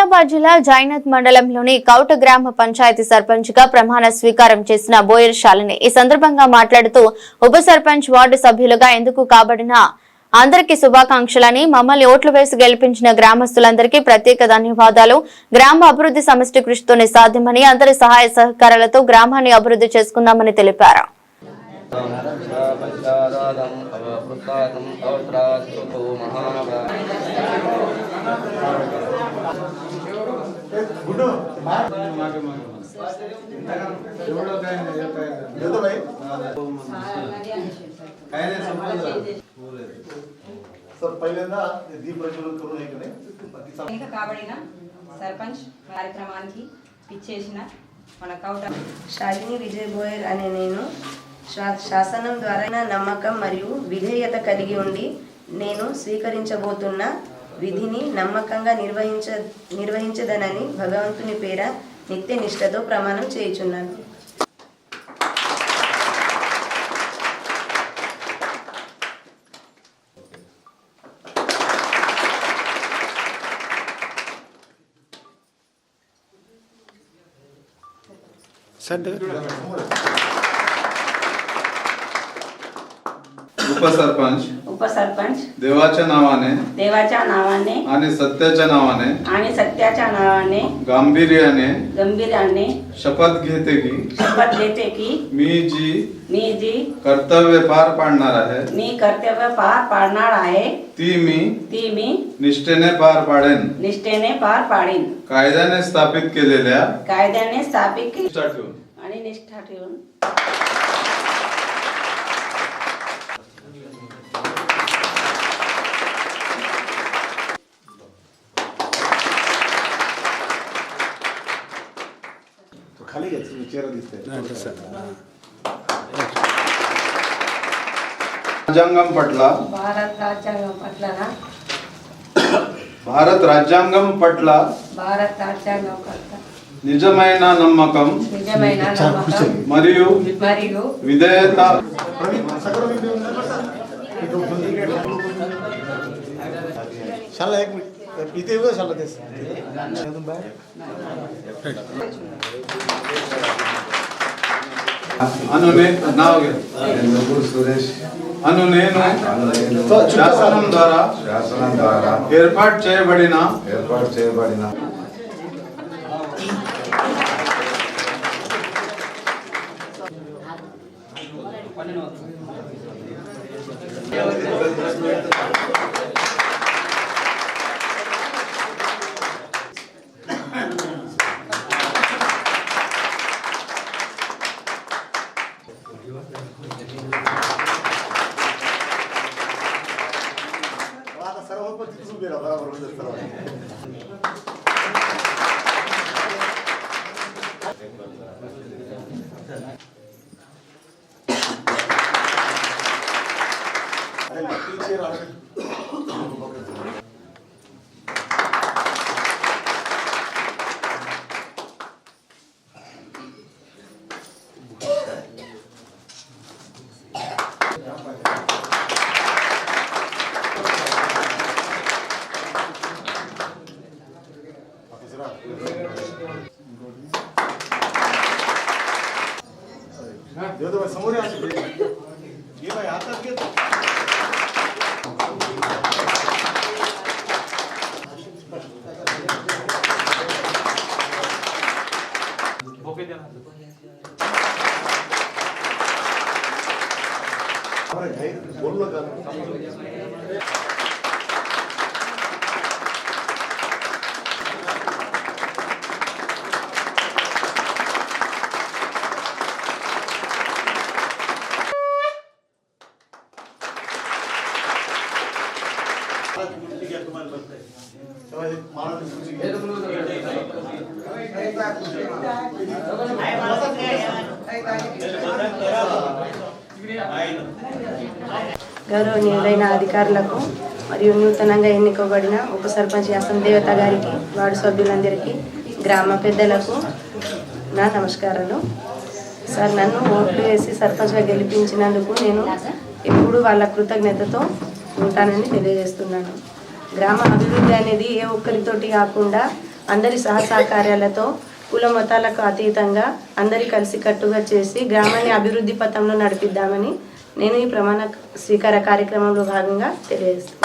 ఆదిలాబాద్ జిల్లా జైనత్ మండలంలోని కౌట గ్రామ పంచాయతీ సర్పంచ్ గా ప్రమాణ స్వీకారం చేసిన బోయర్ శాలిని ఈ సందర్భంగా మాట్లాడుతూ ఉప సర్పంచ్ వార్డు సభ్యులుగా ఎందుకు కాబడిన అందరికీ శుభాకాంక్షలని, మమ్మల్ని ఓట్లు వేసి గెలిపించిన గ్రామస్తులందరికీ ప్రత్యేక ధన్యవాదాలు. గ్రామ అభివృద్ధి సమష్టి కృషితోనే సాధ్యమని, అందరి సహాయ సహకారాలతో గ్రామాన్ని అభివృద్ధి చేసుకుందామని తెలిపారు. కాబడిన సర్పంచ్ కార్యక్రమానికి ఇచ్చేసిన మన కౌట శాలిని విజయ్ బోయర్ అనే నేను శాసనం ద్వారా నమ్మకం మరియు విధేయత కలిగి ఉండి నేను స్వీకరించబోతున్న విధిని నమ్మకంగా నిర్వహించదనని భగవంతుని పేర నిత్య నిష్ఠతో ప్రమాణం చేయుచున్నాను. उपसरपंच देवाच्या नावाने आणि सत्याच्या नावाने गांभीर्याने शपथ घेते की मी जी कर्तव्य पार पाडणार आहे ती मी निष्ठेने पार पाडेन कायद्याने स्थापित केलेल्या निष्ठा ठेवून खाली चेहरा दिसतोय. రాజ్యాంగం పట్ల భారత రాజ్యాంగం పట్ల నిజమైన నమ్మకం మరియు విధేయత అను నేను శాసనం ద్వారా ఏర్పాటు చేయబడిన समोर हातात घेत बोललो का గౌరవనీయులైన అధికారులకు మరియు నూతనంగా ఎన్నుకోబడిన ఉప సర్పంచ్ యాసం దేవత గారికి, వార్డు సభ్యులందరికీ, గ్రామ పెద్దలకు నా నమస్కారాలు. సార్, నన్ను ఓట్లు వేసి సర్పంచ్గా గెలిపించినందుకు నేను ఎప్పుడు వాళ్ళ కృతజ్ఞతతో ఉంటానని తెలియజేస్తున్నాను. గ్రామ అభివృద్ధి అనేది ఏ ఒక్కరితోటి కాకుండా అందరి సహకార్యాలతో కుల మతాలకు అతీతంగా అందరి కలిసికట్టుగా చేసి గ్రామాన్ని అభివృద్ధి పథంలో నడిపిద్దామని నేను ఈ ప్రమాణ స్వీకార కార్యక్రమంలో భాగంగా తెలియజేస్తున్నాను.